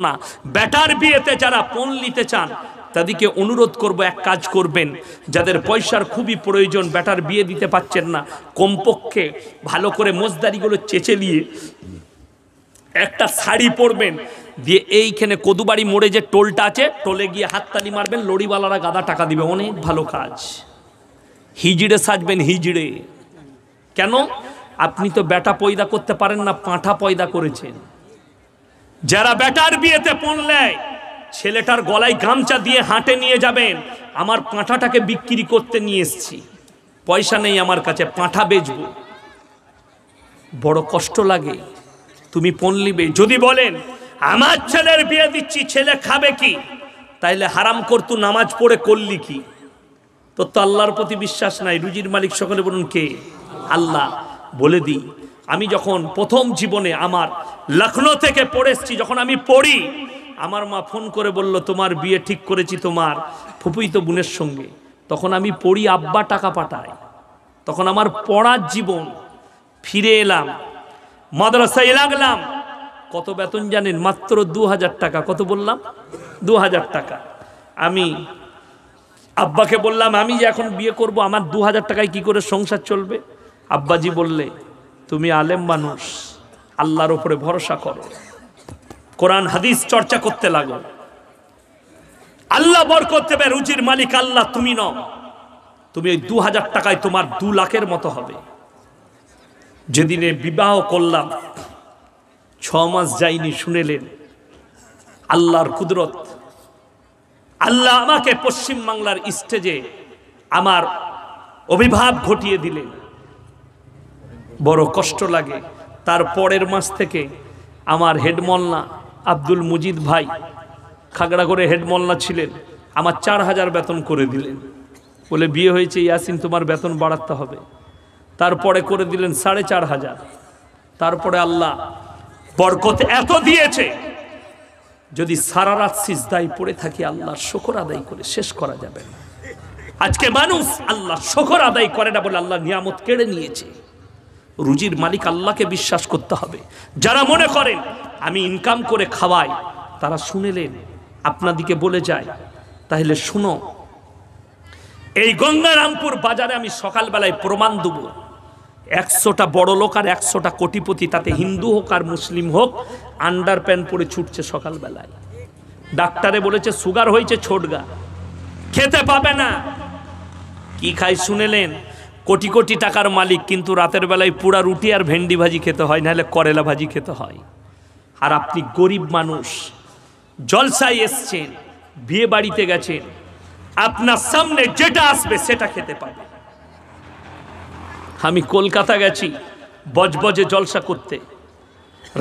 না। বেটার বিয়েতে যারা পণ নিতে চান তাদেরকে অনুরোধ করব, এক কাজ করবেন, যাদের পয়সার খুবই প্রয়োজন, বেটার বিয়ে দিতে পাচ্ছেন না, কমপক্ষে ভালো করে মোজদারিগুলো চেঁচে নিয়ে একটা শাড়ি পরবেন, দিয়ে এইখানে কদুবাড়ি মোড়ে যে টোলটা আছে, টোলে গিয়ে হাততালি মারবেন, লড়িওয়ালারা গাদা টাকা দিবে, অনেক ভালো কাজ। হিজড়ে সাজবেন, হিজড়ে। কেন? আপনি তো বেটা পয়দা করতে পারেন না, পাঁঠা পয়দা করেছেন। যারা বেটার বিয়েতে পণ নেয়, ছেলেটার গলায় গামছা দিয়ে হাঁটে নিয়ে যাবেন, আমার পাঁঠাটাকে বিক্রি করতে নিয়ে এসছি, পয়সা নেই আমার কাছে, পাঁঠা বেচবো। বড় কষ্ট লাগে। তুমি পণ নিবে, যদি বলেন আমার ছেলের বিয়ে দিচ্ছি, ছেলে খাবে কি, তাইলে হারাম করতু নামাজ পড়ে করলি কি? তোর তো আল্লাহর প্রতি বিশ্বাস নাই। রুজির মালিক সকলে বলুন কে? আল্লাহ। বলে দিই, আমি যখন প্রথম জীবনে আমার লখনৌ থেকে পড়েছি, যখন আমি পড়ি, আমার মা ফোন করে বলল তোমার বিয়ে ঠিক করেছি তোমার ফুফুইতো বোনের সঙ্গে। তখন আমি পড়ি, আব্বা টাকা পাঠায়, তখন আমার পড়ার জীবন। ফিরে এলাম, মাদ্রাসায় লাগলাম। কত বেতন জানেন? মাত্র 2000 টাকা। কত বললাম? 2000 টাকা। আমি আব্বাকে বললাম আমি যে এখন বিয়ে করব, আমার 2000 টাকায় কি করে সংসার চলবে? আব্বাজি বললে তুমি আলেম মানুষ, আল্লাহর উপরে ভরসা করো, কোরআন হাদিস চর্চা করতে লাগো, আল্লাহ বরকত দেবে, রুজির মালিক আল্লাহ, তুমি নও। তুমি ওই 2000 টাকায় তোমার 2 লাখের মতো হবে। যেদিনে বিবাহ করলাম, 6 মাস যায়নি, শুনেলেন আল্লাহর কুদরত। আল্লাহ আমাকে পশ্চিম বাংলার স্টেজে আমার অভিভাব ঘটিয়ে দিলেন। বড় কষ্ট লাগে। তার পরের মাস থেকে আমার হেডমোল্লা আব্দুল মুজিদ ভাই, খাগড়াগড়ে হেডমোল্লা ছিলেন, আমার 4000 বেতন করে দিলেন। বলে বিয়ে হয়েছে ইয়াসিন, তোমার বেতন বাড়াতে হবে। তারপরে করে দিলেন 4500। তারপরে আল্লাহ বরকত এত দিয়েছে, যদি সারা রাত সিজদায় পড়ে থাকি, আল্লাহর শুকর আদায় করে শেষ করা যাবে না। আজকে মানুষ আল্লাহ শুকর আদায় করে না বলে আল্লাহ নিয়ামত কেড়ে নিয়েছে। রুজির মালিক আল্লাহকে বিশ্বাস করতে হবে। যারা মনে করেন আমি ইনকাম করে খাওয়াই, তারা শুনেলেন আপনাদিকে বলে যায়, তাহলে শুনো, এই গঙ্গারামপুর বাজারে আমি সকালবেলায় প্রমাণ দেব, 100টা বড় লোক আর 100টা কোটিপতি, তাতে হিন্দু হোক আর মুসলিম হোক, আন্ডার প্যান্ট পরে ছুটছে সকালবেলায়। ডাক্তারে বলেছে সুগার হয়েছে, ছোটগা, খেতে পাবে না। কি খাই শুনেলেন? কোটি কোটি টাকার মালিক, কিন্তু রাতের বেলায় পুরা রুটি আর ভেন্ডি ভাজি খেতে হয়, নাহলে করেলা ভাজি খেতে হয়। আর আপনি গরিব মানুষ, জলসায় এসছেন, বিয়ে বাড়িতে গেছেন, আপনার সামনে যেটা আসবে সেটা খেতে পাবে। আমি কলকাতা গেছি বজবজে জলসা করতে,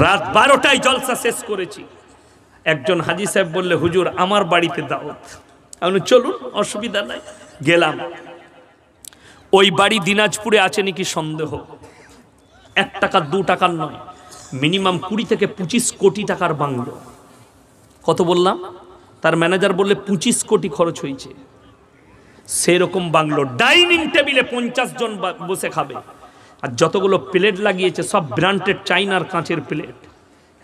রাত 12টায় জলসা শেষ করেছি। একজন হাজি সাহেব বললে হুজুর আমার বাড়িতে দাওয়াত। আমি চলুন, অসুবিধা নাই। গেলাম। ওই বাড়ি দিনাজপুরে আছে নাকি সন্দেহ। 1 টাকা 2 টাকার নয়, মিনিমাম 20 থেকে 25 কোটি টাকার বাংলো। কত বললাম? তার ম্যানেজার বললে 25 কোটি খরচ হয়েছে। সেরকম বাংলো, ডাইনিং টেবিলে 50 জন বসে খাবে। আর যতগুলো প্লেট লাগিয়েছে সব ব্র্যান্ডেড চাইনার কাঁচের প্লেট,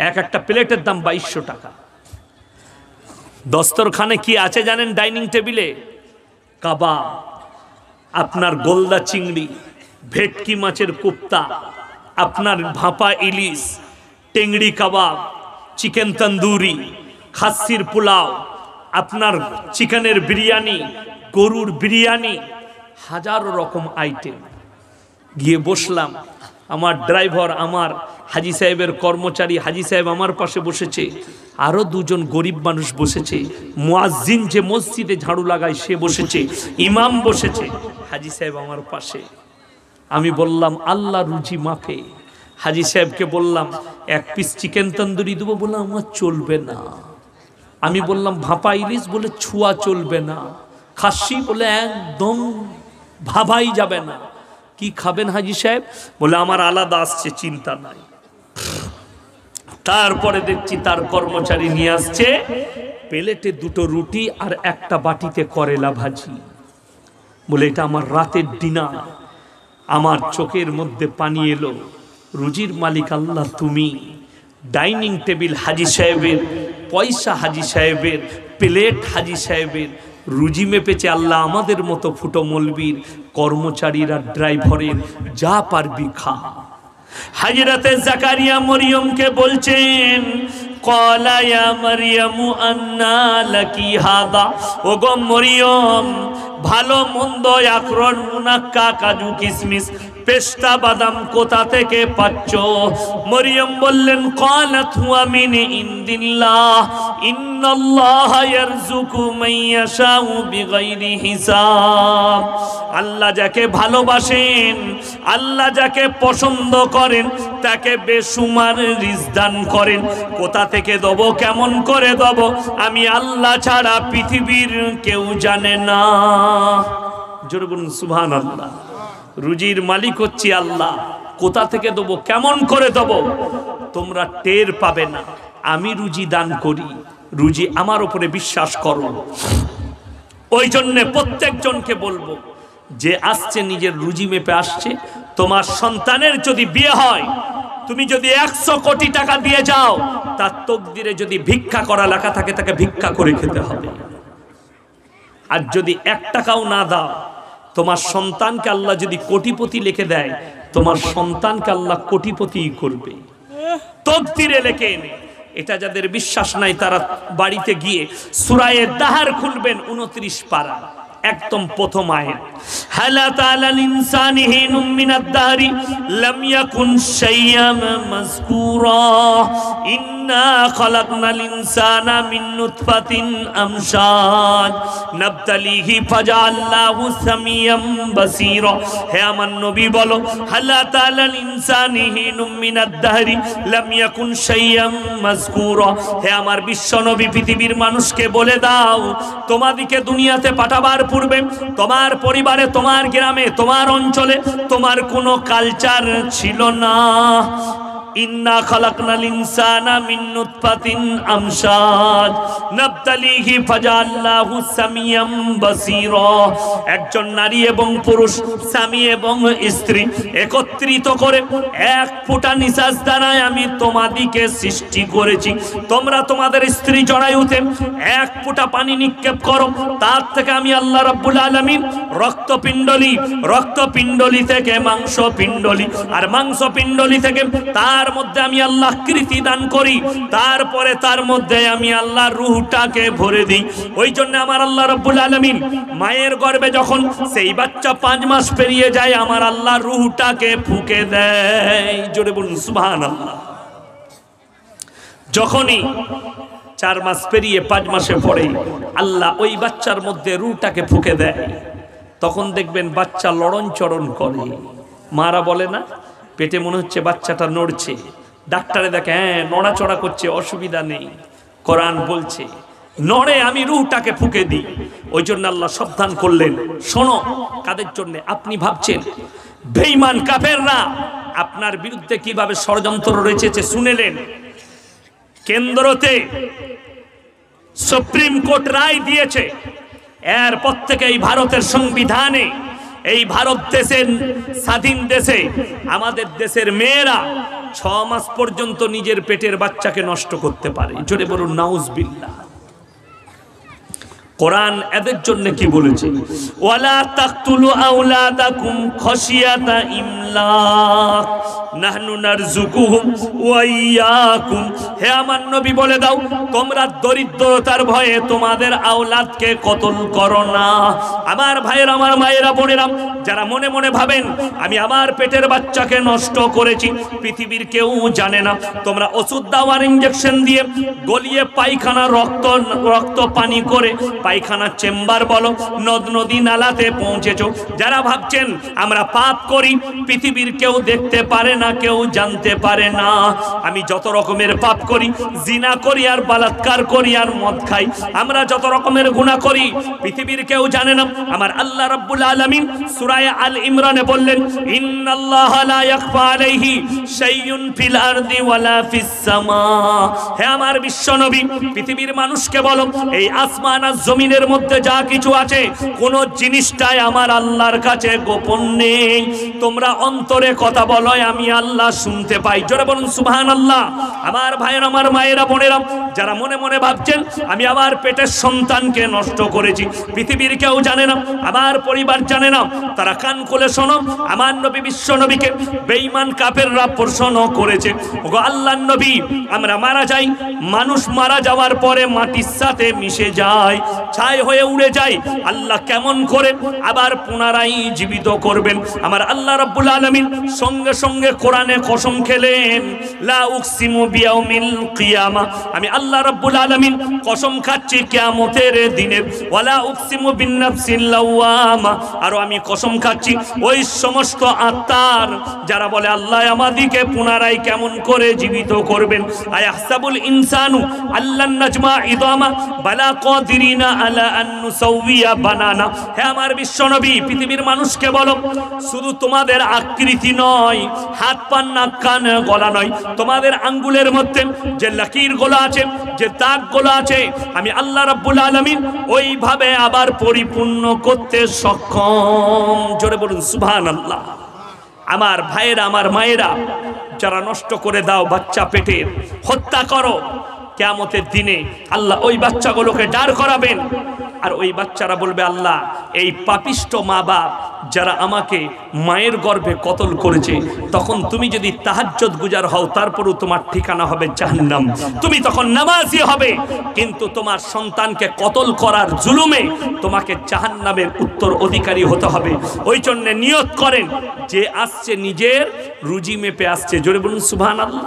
একটা প্লেটের দাম 2200 টাকা। দস্তরখানে কি আছে জানেন? ডাইনিং টেবিলে কাবাব, আপনার গোলদা চিংড়ি, ভেটকি মাছের কোপ্তা, আপনার ভাপা ইলিশ, টেংড়ি কাবাব, চিকেন তন্দুরি, খাসির পোলাও, আপনার চিকেনের বিরিয়ানি, গরুর বিরিয়ানি, হাজারো রকম আইটেম। গিয়ে বসলাম। আমার ড্রাইভার, আমার হাজি সাহেবের কর্মচারী, হাজি সাহেব আমার পাশে বসেছে, আরো 2 জন গরিব মানুষ বসেছে, মুয়াজ্জিন যে মসজিদে ঝাড়ু লাগায় সে বসেছে, ইমাম বসেছে, হাজি সাহেব আমার পাশে। আমি বললাম আল্লাহ রুজি মাপে। হাজি সাহেবকে বললাম 1 পিস চিকেন তন্দুরি দেবো, বললাম আমার চলবে না। আমি বললাম ভাপা ইলিশ, বলে ছুয়া চলবে না। খাসি, বলে একদম ভাবাই যাবে না। কি খাবেন হাজি সাহেব? বলে আমার আলাদা আসছে, চিন্তা নাই। তারপরে দেখছি তার কর্মচারী নিয়ে আসছে প্লেটে 2টো রুটি আর একটা বাটিতে করেলা ভাজি। বলে এটা আমার রাতের ডিনার। আমার চোখের মধ্যে পানি এলো। রুজির মালিক আল্লাহ তুমি। ডাইনিং টেবিল হাজি সাহেবের পয়সা হাজি সাহেবের, প্লেট হাজি সাহেবের, রুজি মেপেছে আল্লাহ আমাদের মতো ফুটো মলবির, কর্মচারীরা ড্রাইভারের, যা পারবি খা। হযরতে জাকারিয়া মরিয়মকে বলছেন, ক্বালা ইয়া মারইয়ামু আন্না লাকি হাদা, ওগো মরিয়ম, ভালো মন্দ আকরণ মুনাক্কা কাজু কিশমিশ পেস্তা বাদাম কোথা থেকে পাচ্ছ? মরিয়ম বললেন, ক্বালাত হুয়া মিন ইনদিল্লাহ ইন্নাল্লাহা ইয়ারযুকু মান ইয়াশাউ বিগাইরি হিসাব। আল্লাহ যাকে ভালোবাসেন, আল্লাহ যাকে পছন্দ করেন, তাকে বেশুমার রিজক দান করেন। কোথা থেকে দেব, কেমন করে দেব, আমি আল্লাহ ছাড়া পৃথিবীর কেউ জানে না। জোরে বলুন সুবহানাল্লাহ। রুজির মালিক হচ্ছে আল্লাহ, কোথা থেকে দেবো, কেমন করে দেবো, তোমরা টের পাবে না। আমি রুজি দান করি, রুজি আমার উপরে বিশ্বাস করো। ওই জন্যে প্রত্যেকজনকে বলবো, যে আসছে নিজের রুজি মেপে আসছে। তোমার সন্তানের যদি বিয়ে হয়, তুমি যদি 100 কোটি টাকা দিয়ে যাও, তার তকদিরে যদি ভিক্ষা করা লেখা থাকে, তাকে ভিক্ষা করে খেতে হবে। আর যদি 1 টাকাও না দাও, তোমার সন্তানকে আল্লাহ যদি কোটিপতি লিখে দেয়, তোমার সন্তানকে আল্লাহ কোটিপতি করবে, তকদিরে লিখে এনে। এটা যাদের বিশ্বাস নাই, তারা বাড়িতে গিয়ে সূরা দাহর খুলবেন, 29 পারা, একদম প্রথম আয়াত। হালা তাআলাল ইনসানি হিনুম মিনাদ দাহরি লাম ইয়াকুন শাইয়াম মাযকুরা ইন্না খালাকনাল ইনসানা মিন নুতফাতিন আমশাজ নাবতালিহি ফাজআলনাহু সামিয়াম বাসীরা। হে আমার নবী বলো, হালা তাআলাল ইনসানি হিনুম মিনাদ দাহরি লাম ইয়াকুন শাইয়াম মাযকুরা। হে আমার বিশ্ব নবী, পৃথিবীর মানুষকে বলে দাও, তোমাদিকে দুনিয়াতে পাঠাবার পূর্বে তোমার পরিবারে, তোমার গ্রামে, তোমার অঞ্চলে তোমার কোনো কালচার ছিল না। ইন্না খালাকনাল ইনসানা মিন নুতফাতিন আমশাজ নাবতালিহি ফাজআলনাহু সামিয়াম বাসীরা। একজন নারী এবং পুরুষ, স্বামী এবং স্ত্রী একত্রিত করে এক ফোঁটা নিঃশ্বাস দ্বারাই আমি তোমাদিকে সৃষ্টি করেছি। তোমরা তোমাদের স্ত্রী জরায়ুতে এক ফোঁটা পানি নিক্ষেপ করো, তার থেকে আমি আল্লাহ রাব্বুল আলামিন রক্তপিণ্ডলি, রক্তপিণ্ডলি থেকে মাংসপিণ্ডলি, আর মাংসপিণ্ডলি থেকে তার মধ্যে আমি আল্লাহ কৃতি দান করি, তারপরে তার মধ্যে আমি আল্লাহ রূহটাকে ভরে দিই। ওই জন্য আমার আল্লাহ রাব্বুল আলামিন মায়ের গর্ভে যখন সেই বাচ্চা 5 মাস পেরিয়ে যায়, আমার আল্লাহ রূহটাকে ফুঁকে দেয়। জোরে বলুন সুবহানাল্লাহ। যখনই 4 মাস পেরিয়ে 5 মাসে পড়ে আল্লাহ ওই বাচ্চার মধ্যে রূহটাকে ফুঁকে দেয়, তখন দেখবেন বাচ্চা লড়ন চড়ন করে। মারা বলে না, পেটে মনে হচ্ছে বাচ্চাটা নড়ছে, ডাক্তারে দেখে হ্যাঁ নড়াচড়া করছে, অসুবিধা নেই। কোরআন বলছে নড়ে, আমি রূহটাকে ফুঁকে দিই। ওই জন্য আল্লাহ সাবধান করলেন, শোনো, কাদের জন্য? আপনি ভাবছেন বেঈমান কাফেররা আপনার বিরুদ্ধে কিভাবে ষড়যন্ত্র রয়েছে, শুনেলেন। কেন্দ্রতে সুপ্রিম কোর্ট রায় দিয়েছে, এরপর থেকে এই ভারতের সংবিধানে, এই ভারত দেশের স্বাধীন দেশে আমাদের দেশের মেয়েরা 6 মাস পর্যন্ত নিজের পেটের বাচ্চাকে নষ্ট করতে পারে। জোরে বলুন নাউজুবিল্লাহ। কোরআন এদের জন্য কি বলেছে? ওয়ালা তাকতুলু আওলাদাকুম খাশিয়াতা ইমলাক নাহনু নারযুকুহুম ওয়া ইয়াকুম। হে আমার নবী বলে দাও, তোমরা দরিদ্রতার ভয়ে তোমাদের আওলাদকে কতল করো না। আমার ভাইয়েরা, আমার মায়েরা, বোনেরা, যারা মনে মনে ভাবেন আমি আমার পেটের বাচ্চাকে নষ্ট করেছি, পৃথিবীর কেউ জানে না। তোমরা ওষুধ দাও আর ইনজেকশন দিয়ে গলিয়ে পায়খানা রক্ত পানি করে পায়খানার চেম্বার বলো, নদ নদী নালাতে পৌঁছেছো। যারা ভাবছেন আমরা পাপ করি, পৃথিবীর কেউ দেখতে পারে না, কেউ জানতে পারে না। আমি যত রকমের পাপ করি, জিনা করি আর বালাৎকার করি আর মদ খাই, আমরা যত রকমের গুনাহ করি, পৃথিবীর কেউ জানে না। আমার আল্লাহ রাব্বুল আলামিন সূরা আল ইমরানে বললেন, ইন্নাল্লাহা লা ইয়াখফা আলাইহি শাইউন ফিল আরদি ওয়ালা ফিস সামা। হে আমার বিশ্ব নবী, পৃথিবীর মানুষকে বলো, এই আসমান আর জমিনের মধ্যে যা কিছু আছে কোন জিনিসটাই আমার আল্লাহর কাছে গোপন নেই। তোমরা অন্তরে কথা বলো, আমি আল্লাহ শুনতে পাই। জোরে বলুন সুবহানাল্লাহ। আমার ভাইয়ের, আমার মায়েরা, বোনেরা, যারা মনে মনে ভাবছেন আমি আমার পেটের সন্তানকে নষ্ট করেছি, পৃথিবীর কেউ জানে না, আমার পরিবার জানে না, তারা কান খুলে শোনো, আমার নবী বিশ্ব নবীকে বেঈমান কাফেররা প্রশ্ন করেছে, ওগো আল্লাহর নবী, আমরা মারা যাই, মানুষ মারা যাওয়ার পরে মাটির সাথে মিশে যায়, ছাই হয়ে উড়ে যায়, আল্লাহ কেমন করে আবার পুনরায় জীবিত করবেন? আমার আল্লাহ রাব্বুল আলামিন সঙ্গে সঙ্গে কোরআনে কসম খেলেন, লা উকসিমু বিয়াউমিল কিয়ামা, আমি আল্লাহ রাব্বুল আলামিন কসম খাচ্ছি কিয়ামতের দিনের, ওয়ালা উকসিমু বিন-নাফসিল লাওয়ামা, আর আমি কসম খাচ্ছি ওই সমস্ত আত্মার যারা বলে আল্লাহ আমাদিকে পুনরায় কেমন করে জীবিত করবেন। আয়াহসাবুল ইনসানু আল্লান নাজমা ইদামা বালা কাদিরিনা আলা আন নুসাউইয়া বানানা। হে আমার বিশ্বনবী, পৃথিবীর মানুষকে বলো, শুধু তোমাদের আকৃতি নয়, হাত পা নাক কান গলা নয়, তোমাদের আঙ্গুলের মধ্যে যে লাকির গোলা আছে, যে দাগ গোলা আছে, আমি আল্লাহ রাব্বুল আলামিন ওইভাবে আবার পরিপূর্ণ করতে সক্ষম। জোরে বলুন সুবহানাল্লাহ। আমার ভাইয়েরা, আমার মায়েরা, যারা নষ্ট করে দাও বাচ্চা পেটের, হত্যা করো, কিয়ামতের দিনে আল্লাহ ওই বাচ্চাগুলোকে দাঁড় করাবেন, আর ওই বাচ্চারা বলবে, আল্লাহ এই পাপিষ্ট মা বাপ যারা আমাকে মায়ের গর্ভে কতল করেছে, তখন তুমি যদি তাহাজ্জুদ গুজার হও, তারপরও তোমার ঠিকানা হবে জাহান্নাম। তুমি তখন নামাজি হবে, কিন্তু তোমার সন্তানকে কতল করার জুলুমে তোমাকে জাহান্নামের উত্তর অধিকারী হতে হবে। ওই জন্য নিয়ত করেন, যে আসছে নিজের রুজি মেপে আসছে। জোরে বলুন সুবহানাল্লাহ।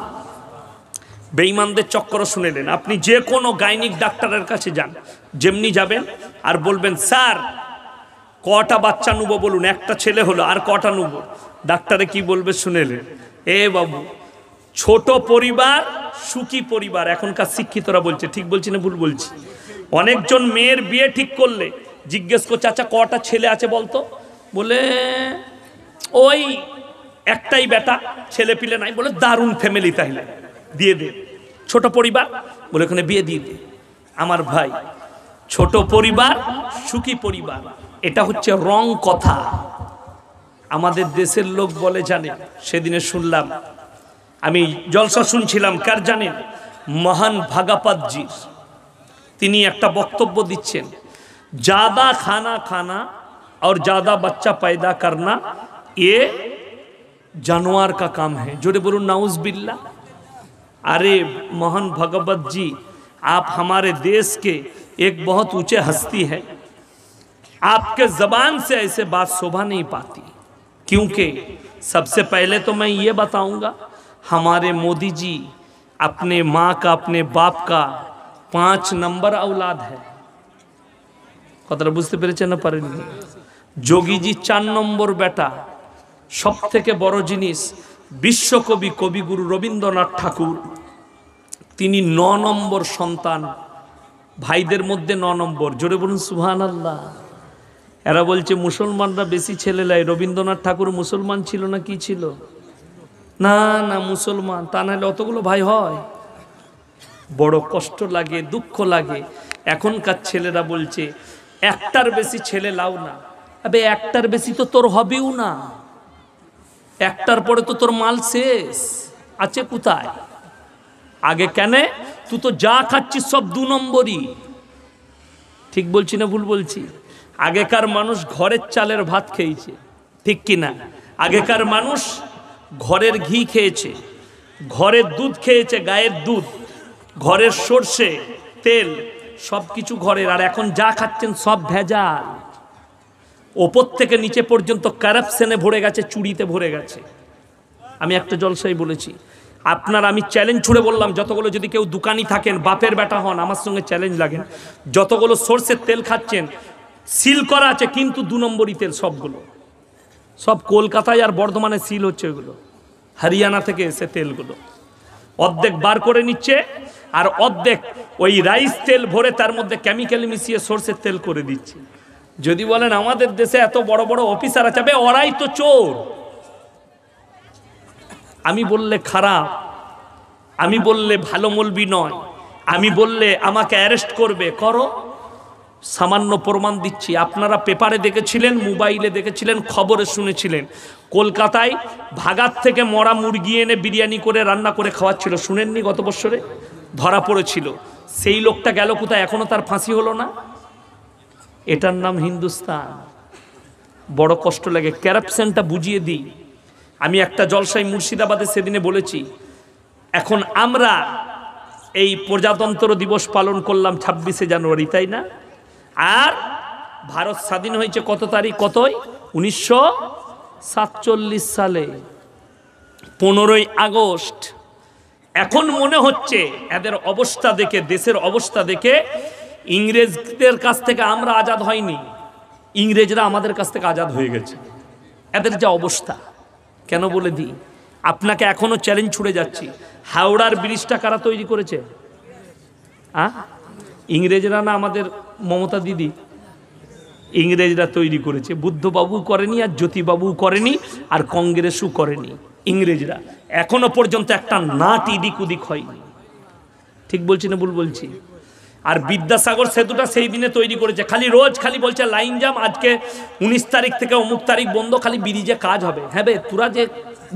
বেঈমানদের চক্কর শুনেলেন, আপনি যে কোনো গাইনিক ডাক্তারের কাছে যান, যেমনি যাবেন আর বলবেন, স্যার কটা বাচ্চা নেবো বলুন, একটা ছেলে হলো, আর কটা নেবো? ডাক্তারে কি বলবে শুনেলেন? এ বাবু, ছোট পরিবার সুখী পরিবার। এখনকার শিক্ষিতরা বলছে, ঠিক বলছি না ভুল বলছি? অনেকজন মেয়ের বিয়ে ঠিক করলে জিজ্ঞেস করছে, আচ্ছা কটা ছেলে আছে বলতো? বলে ওই একটাই বেটা, ছেলে পিলে নাই। বলে দারুণ ফ্যামিলি, তাইলে দিয়ে দে। ছোট পরিবার, বলে ওখানে বিয়ে দিয়ে দে। আমার ভাই, ছোট পরিবার সুখী পরিবার, এটা হচ্ছে রং কথা। আমাদের দেশের লোক বলে, জানে, সেদিনে শুনলাম, আমি জলসা শুনছিলাম, কার জানেন? মহান ভাগাপাতজি, তিনি একটা বক্তব্য দিচ্ছেন, ज्यादा खाना खाना और ज्यादा बच्चा पैदा करना ये जानवर का काम है। जोरे बोलूं नाउज बिल्ला। अरे मोहन भगवत जी, आप हमारे देश के एक बहुत ऊंचे हस्ती है, आपके जबान से ऐसे बात शोभा नहीं पाती, क्योंकि सबसे पहले तो मैं ये बताऊंगा, हमारे मोदी जी अपने माँ का, अपने बाप का 5 नंबर औलाद है। कतटा बुझते पेरेছেন না পারেননি? যোগী জি 4 নম্বর বেটা। সব থেকে বড় জিনিস, বিশ্বকবি কবিগুরু রবীন্দ্রনাথ ঠাকুর, তিনি 9 নম্বর সন্তান, ভাইদের মধ্যে 9 নম্বর। জোরে বলুন সুবহানাল্লাহ। এরা বলছে মুসলমানরা বেশি ছেলে লাই। রবীন্দ্রনাথ ঠাকুর মুসলমান ছিল না কি ছিল? না না, মুসলমান। তা নাহলে অতগুলো ভাই হয়? বড় কষ্ট লাগে, দুঃখ লাগে। এখনকার ছেলেরা বলছে একটার বেশি ছেলে লাও না। আবে একটার বেশি তো তোর হবেও না, একটার পরে তো তোর মাল শেষ আছে কোথায়? আগে কেন? তুই তো যা খাচ্ছিস সব 2 নম্বরই। ঠিক বলছি না ভুল বলছি? আগেকার মানুষ ঘরের চালের ভাত খেয়েছে, ঠিক কি না? আগেকার মানুষ ঘরের ঘি খেয়েছে, ঘরের দুধ খেয়েছে, গায়ের দুধ, ঘরের সরষে তেল, সব কিছু ঘরের। আর এখন যা খাচ্ছেন সব ভেজাল, ওপর থেকে নিচে পর্যন্ত কারাপশনে ভরে গেছে, চুরিতে ভরে গেছে। আমি একটা জলসায় বলেছি, আপনার আমি চ্যালেঞ্জ ছুড়ে বললাম, যতগুলো যদি কেউ দোকানি থাকেন, বাপের বেটা হন, আমার সঙ্গে চ্যালেঞ্জ লাগেন, যতগুলো সরষের তেল খাচ্ছেন সিল করা আছে, কিন্তু 2 নম্বরই তেল সবগুলো। সব কলকাতায় আর বর্ধমানে সিল হচ্ছে, ওইগুলো হরিয়ানা থেকে এসে তেলগুলো অর্ধেক বার করে নিচ্ছে, আর অর্ধেক ওই রাইস তেল ভরে তার মধ্যে কেমিক্যাল মিশিয়ে সরষের তেল করে দিচ্ছে। যদি বলেন আমাদের দেশে এত বড় বড় অফিসার আছে, ওরাই তো চোর। আমি বললে খারাপ, আমি বললে ভালো মৌলবি নয়, আমি বললে আমাকে অ্যারেস্ট করবে, করো। সামান্য প্রমাণ দিচ্ছি, আপনারা পেপারে দেখেছিলেন, মোবাইলে দেখেছিলেন, খবরে শুনেছিলেন, কলকাতায় ভাগাত থেকে মরা মুরগি এনে বিরিয়ানি করে রান্না করে খাওয়াচ্ছিল, শুনেননি? গত বছরে ধরা পড়েছিল। সেই লোকটা গেল কোথায়? এখনো তার ফাঁসি হলো না। এটার নাম হিন্দুস্তান। বড় কষ্ট লাগে। ক্যারাপশনটা বুঝিয়ে দিই। আমি একটা জলসায় মুর্শিদাবাদে সেদিনে বলেছি, এখন আমরা এই প্রজাতন্ত্র দিবস পালন করলাম 26শে জানুয়ারি, তাই না? আর ভারত স্বাধীন হয়েছে কত তারিখ? কতই? 1947 সালে 15ই আগস্ট। এখন মনে হচ্ছে এদের অবস্থা দেখে, দেশের অবস্থা দেখে, ইংরেজদের কাছ থেকে আমরা আজাদ হয়নি, ইংরেজরা আমাদের কাছ থেকে আজাদ হয়ে গেছে। এদের যা অবস্থা, কেন বলে দিই, আপনাকে এখনো চ্যালেঞ্জ ছুড়ে যাচ্ছি, হাওড়ার ব্রিজটা কারা তৈরি করেছে? ইংরেজরা না আমাদের মমতা দিদি? ইংরেজরা তৈরি করেছে। বুদ্ধবাবু করেনি, আর জ্যোতিবাবু করেনি, আর কংগ্রেসও করেনি, ইংরেজরা। এখনো পর্যন্ত একটা নাট ইদিক উদিক হয়নি। ঠিক বলছি না ভুল বলছি? আর বিদ্যাসাগর সেতুটা সেই দিনে তৈরি করেছে। খালি রোজ খালি বলছে লাইন জাম, আজকে 19 তারিখ থেকে অমুক তারিখ বন্ধ, খালি ব্রিজে কাজ হবে। হ্যাঁ বে, তোরা যে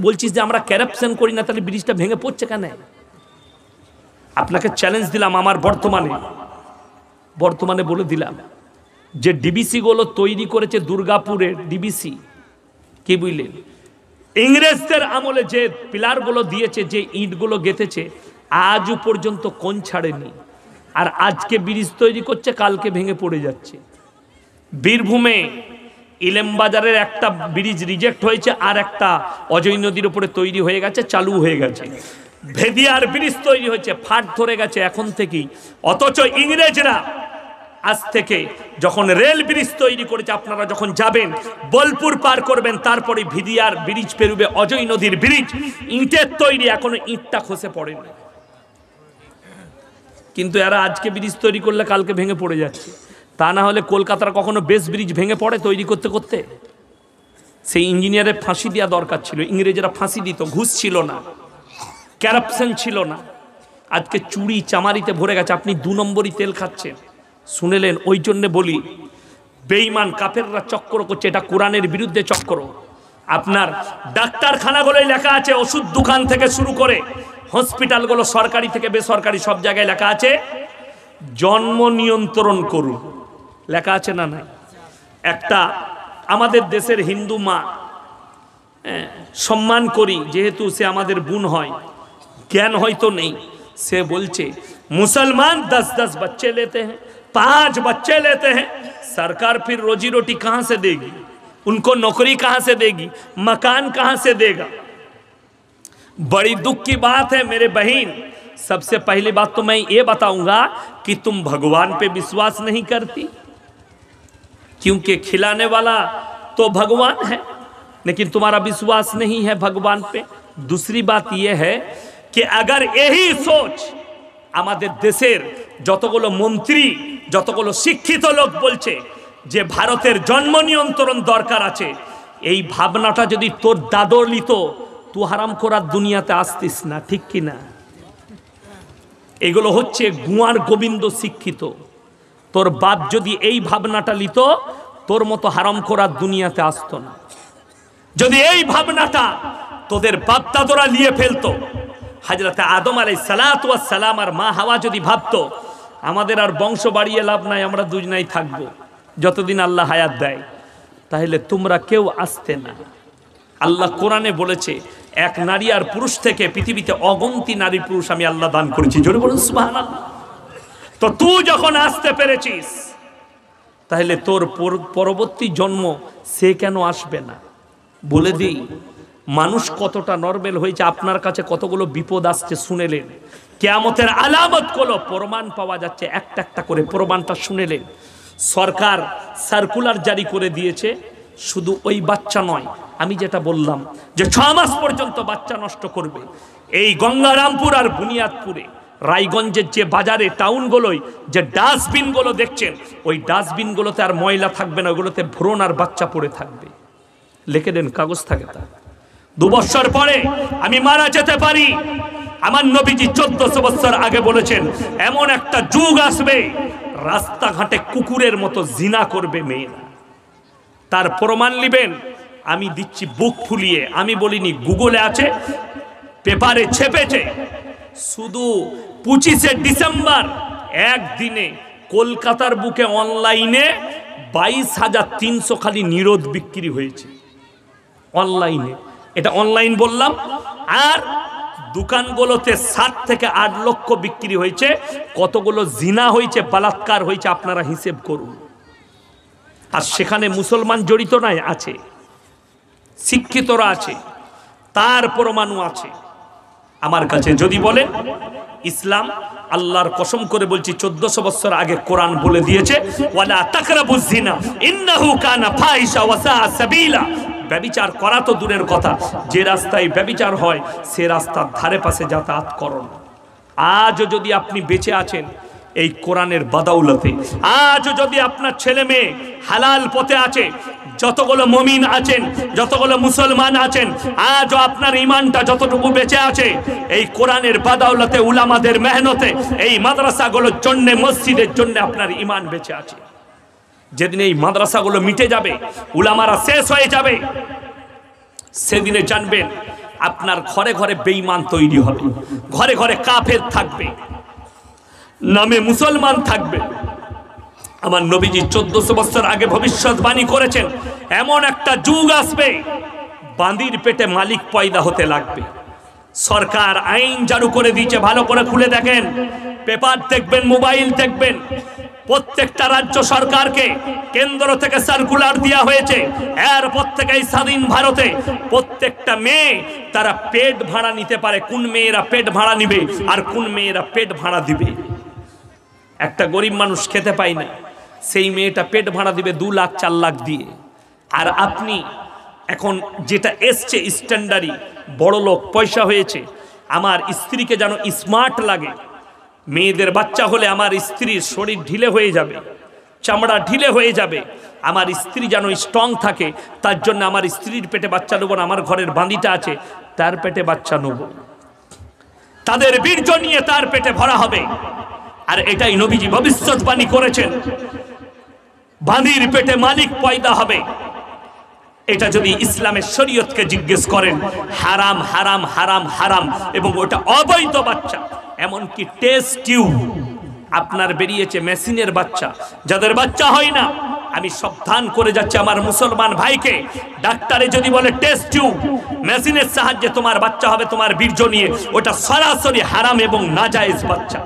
বলছিস যে আমরা ক্যারাপশন করি না, তাহলে ব্রিজটা ভেঙে পড়ছে কেন? আপনাকে চ্যালেঞ্জ দিলাম, আমার বর্তমানে বলে দিলাম যে ডিবিসি গুলো তৈরি করেছে দুর্গাপুরের ডিবিসি, কি বুঝলেন? ইংরেজদের আমলে যে পিলারগুলো দিয়েছে, যে ইটগুলো গেঁথেছে, আজও পর্যন্ত কোন ছাড়েনি। আর আজকে ব্রিজ তৈরি করছে, কালকে ভেঙে পড়ে যাচ্ছে। বীরভূমে ইলেমবাজারের একটা ব্রিজ রিজেক্ট হয়েছে, আর একটা অজয় নদীর উপরে তৈরি হয়ে গেছে, চালু হয়ে গেছে। ভেদিয়ার ব্রিজ তৈরি হয়েছে, ফাট ধরে গেছে এখন থেকেই। অথচ ইংরেজরা আজ থেকে যখন রেল ব্রিজ তৈরি করেছে, আপনারা যখন যাবেন বোলপুর পার করবেন, তারপরে ভিদিয়ার ব্রিজ পেরুবে, অজয় নদীর ব্রিজ ইটের তৈরি, এখনো ইটটা খসে পড়েনি। কিন্তু এরা আজকে ব্রিজ তৈরি করলে কালকে ভেঙে পড়ে যাচ্ছে। তা না হলে কলকাতার কখনো বেস ব্রিজ ভেঙে পড়ে তৈরি করতে করতে? সেই ইঞ্জিনিয়ারের ফাঁসি দেওয়া দরকার ছিল। ইংরেজরা ফাঁসি দিত, ঘুষ ছিল না, ক্যারাপশন ছিল না। আজকে চুরি চামারিতে ভরে গেছে। আপনি 2 নম্বরই তেল খাচ্ছেন, শুনেলেন? ওই জন্যে বলি, বেঈমান কাফেররা চক্র করছে, এটা কোরআনের বিরুদ্ধে চক্র। আপনার ডাক্তারখানাগুলোই লেখা আছে, ওষুধ দোকান থেকে শুরু করে হসপিটালগুলো, সরকারি থেকে বেসরকারি, সব জায়গায় লেখা আছে জন্ম নিয়ন্ত্রণ করুন, লেখা আছে না? নাই? একটা আমাদের দেশের হিন্দু মা, সম্মান করি যেহেতু সে আমাদের বোন হয়, জ্ঞান হয়তো নেই, से बोलचे मुसलमान 10-10 बच्चे लेते हैं, 5 बच्चे लेते हैं, सरकार फिर रोजी रोटी कहाँ से देगी? उनको नौकरी कहाँ से देगी? मकान कहाँ से देगा? बड़ी दुख की बात है मेरे बहन। सबसे पहली बात तो मैं ये बताऊंगा कि तुम भगवान पे विश्वास नहीं करती, क्योंकि खिलाने वाला तो भगवान है, लेकिन तुम्हारा विश्वास नहीं है भगवान पे। दूसरी बात यह है कि अगर यही सोच আমাদের দেশের যতগুলো মন্ত্রী, যতগুলো শিক্ষিত লোক বলছে যে ভারতের জন্ম নিয়ন্ত্রণ দরকার আছে, এই ভাবনাটা যদি তোর দাদর লিত, তুই হারাম করার দুনিয়াতে আসতিস না, ঠিক কি না? এগুলো হচ্ছে গুয়ার গোবিন্দ শিক্ষিত। তোর বাপ যদি এই ভাবনাটা লিত, তোর মতো হারাম করার দুনিয়াতে আসতো না। যদি এই ভাবনাটা তোদের বাপ দাদরা নিয়ে ফেলতো, হযরত আদম আলাইহিস সালাতু ওয়াস সালাম আর মা হাওয়া যদি ভাবতো আমাদের আর বংশ বাড়িয়ে লাভ নাই, আমরা দুজনাই থাকবো যতদিন আল্লাহ হায়াত দেয়, তাহলে তোমরা কেউ আসতে না। আল্লাহ কোরআনে বলেছে, এক নারী আর পুরুষ থেকে পৃথিবীতে অগন্তি নারী পুরুষ আমি আল্লাহ দান করেছি। জোরে বলুন সুবহানাল্লাহ। তো তুই যখন আসতে পেরেছিস, তাহলে তোর পরবর্তী জন্ম সে কেন আসবে না? বলে দিই, মানুষ কতটা নরমাল হয়েছে, আপনার কাছে কতগুলো বিপদ আসছে শুনেলেন। কিয়ামতের আলামত গুলো প্রমাণ পাওয়া যাচ্ছে, একটা একটা করে প্রমাণটা শুনেলেন। সরকার সার্কুলার জারি করে দিয়েছে, শুধু ওই বাচ্চা নয়, আমি যেটা বললাম যে 6 মাস পর্যন্ত বাচ্চা নষ্ট করবে, এই গঙ্গারামপুর আর বুনিয়াদপুরে, রায়গঞ্জের যে বাজারে টাউনগুলোয় যে ডাস্টবিনগুলো দেখছেন, ওই ডাস্টবিনগুলোতে আর ময়লা থাকবে না, ওগুলোতে ভ্রূণ আর বাচ্চা পড়ে থাকবে। লিখে দেন, কাগজ থাকে তা। 2 বছর পরে আমি মারা যেতে পারি। আমার নবীজি 1400 বছর আগে বলেছেন, এমন একটা যুগ আসবে রাস্তাঘাটে কুকুরের মতো জিনা করবে মেয়েরা। তার প্রমাণ নেবেন, আমি দিচ্ছি বুক ফুলিয়ে, আমি বলিনি, গুগলে আছে, পেপারে ছেপেছে। শুধু 25শে ডিসেম্বর একদিনে কলকাতার বুকে অনলাইনে 22,300 খালি নিরোধ বিক্রি হয়েছে অনলাইনে। এটা অনলাইন বললাম। আর দোকানগুলোতে 7 থেকে 8 লক্ষ বিক্রি হয়েছে। কতগুলো জিনা হয়েছে, বলাৎকার হয়েছে, আপনারা হিসেব করুন। আর সেখানে মুসলমান জড়িত নাই, আছে, শিক্ষিতরা আছে, তার প্রমাণও আছে আমার কাছে। যদি বলেন ইসলাম, আল্লাহর কসম করে বলছি 1400 বছর আগে কোরআন বলে দিয়েছে, ওয়ালা তাকরাবুজ জিনা ইন্নাহু কানা ফাহিশা ওয়া সাআ সাবিলা। ব্যভিচার করা তো দূরের কথা, যে রাস্তায় ব্যভিচার হয় সে রাস্তার ধারে পাশে যাতায়াত করুন। আজ যদি আপনি বেঁচে আছেন এই কোরআনের বাদাউলতে, আজ যদি আপনার ছেলে মেয়ে হালাল পথে আছে, যতগুলো মুমিন আছেন, যতগুলো মুসলমান আছেন, আজও আপনার ঈমানটা যতটুকু বেঁচে আছে এই কোরআনের বাদাউলতে, উলামাদের মেহনতে, এই মাদ্রাসাগুলোর জন্য, মসজিদের জন্য আপনার ঈমান বেঁচে আছে। যেদিন এই মাদ্রাসাগুলো মিটে যাবে, উলামারা শেষ হয়ে যাবে, সেদিনে জানবেন আপনার ঘরে ঘরে বেঈমান তৈরি হবে, ঘরে ঘরে কাফের থাকবে, নামে মুসলমান থাকবে। আমার নবীজি 1400 বছর আগে ভবিষ্যৎবাণী করেছেন, এমন একটা যুগ আসবে বাঁদির পেটে মালিক পয়দা হতে লাগবে। সরকার আইন জারি করে দিয়েছে, ভালো করে খুলে দেখেন, পেপার দেখবেন, মোবাইল দেখবেন, প্রত্যেকটা রাজ্য সরকারকে কেন্দ্র থেকে সার্কুলার দেওয়া হয়েছে। এরপর থেকে স্বাধীন ভারতে প্রত্যেকটা মেয়ে তারা পেট ভাড়া নিতে পারে, কোন মেয়েরা পেট ভাড়া নিবে আর কোন মেয়েরা পেট ভাড়া দিবে। একটা গরিব মানুষ খেতে পায় না, সেই মেয়েটা পেট ভাড়া দিবে 2 লাখ 4 লাখ দিয়ে। আর আপনি এখন যেটা এসছে স্ট্যান্ডার্ডই, বড় লোক, পয়সা হয়েছে, আমার স্ত্রীকে যেন স্মার্ট লাগে। মেয়েদের বাচ্চা হলে আমার স্ত্রীর শরীর ঢিলে হয়ে যাবে, চামড়া ঢিলে হয়ে যাবে, আমার স্ত্রী যেন স্ট্রং থাকে, তার জন্য আমার স্ত্রীর পেটে বাচ্চা নেব না, আমার ঘরের বাঁদিটা আছে তার পেটে বাচ্চা নেব, তাদের বীর্য নিয়ে তার পেটে ভরা হবে। আর এটাই নবীজি ভবিষ্যৎবাণী করেছেন, বাঁদির পেটে মালিক পয়দা হবে। এটা যদি ইসলামের শরীয়তকে জিজ্ঞেস করেন, হারাম হারাম হারাম হারাম, এবং ওটা অবৈধ বাচ্চা। এমনকি টেস্ট টিউব আপনার বেরিয়েছে, মেশিনের বাচ্চা, যাদের বাচ্চা হয় না, আমি সাবধান করে যাচ্ছি আমার মুসলমান ভাইকে, ডাক্তারে যদি বলে টেস্ট টিউব, মেশিনের সাহায্যে তোমার বাচ্চা হবে তোমার বীর্য নিয়ে, ওটা সরাসরি হারাম এবং নাজায়েজ বাচ্চা।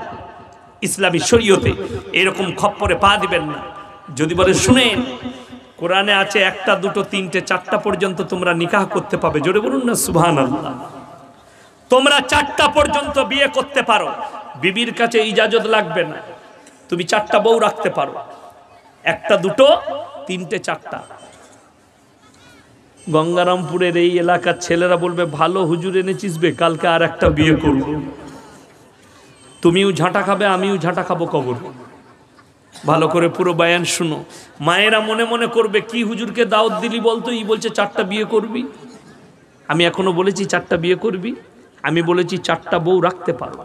ইসলামী শরীয়তে এরকম খপ্পরে পা দিবেন না। যদি বলে শুনেন, কোরআনে আছে 1টা 2টো 3টে 4টা পর্যন্ত তোমরা নিকাহ করতে পাবে, জোরে বলুন না সুবহানাল্লাহ। তোমরা 4টা পর্যন্ত বিয়ে করতে পারো, বিবির কাছে ইজাজত লাগবে না, তুমি 4টা বউ রাখতে পারো, 1টা 2টো 3টে 4টা। গঙ্গারামপুরের এই এলাকার ছেলেরা বলবে, ভালো হুজুর এনেছিস বে, কালকে আর একটা বিয়ে করব। তুমিও ঝাঁটা খাবে, আমিও ঝাঁটা খাবো কবর। ভালো করে পুরো বয়ান শুনো। মায়েরা মনে মনে করবে, কি হুজুরকে দাওয়াত দিলি বলতো, ই বলছে 4টা বিয়ে করবি। আমি এখনো বলেছি 4টা বিয়ে করবি? আমি বলেছি 4টা বউ রাখতে পারো।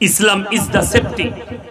ইসলাম ইজ দ্য সেফটি।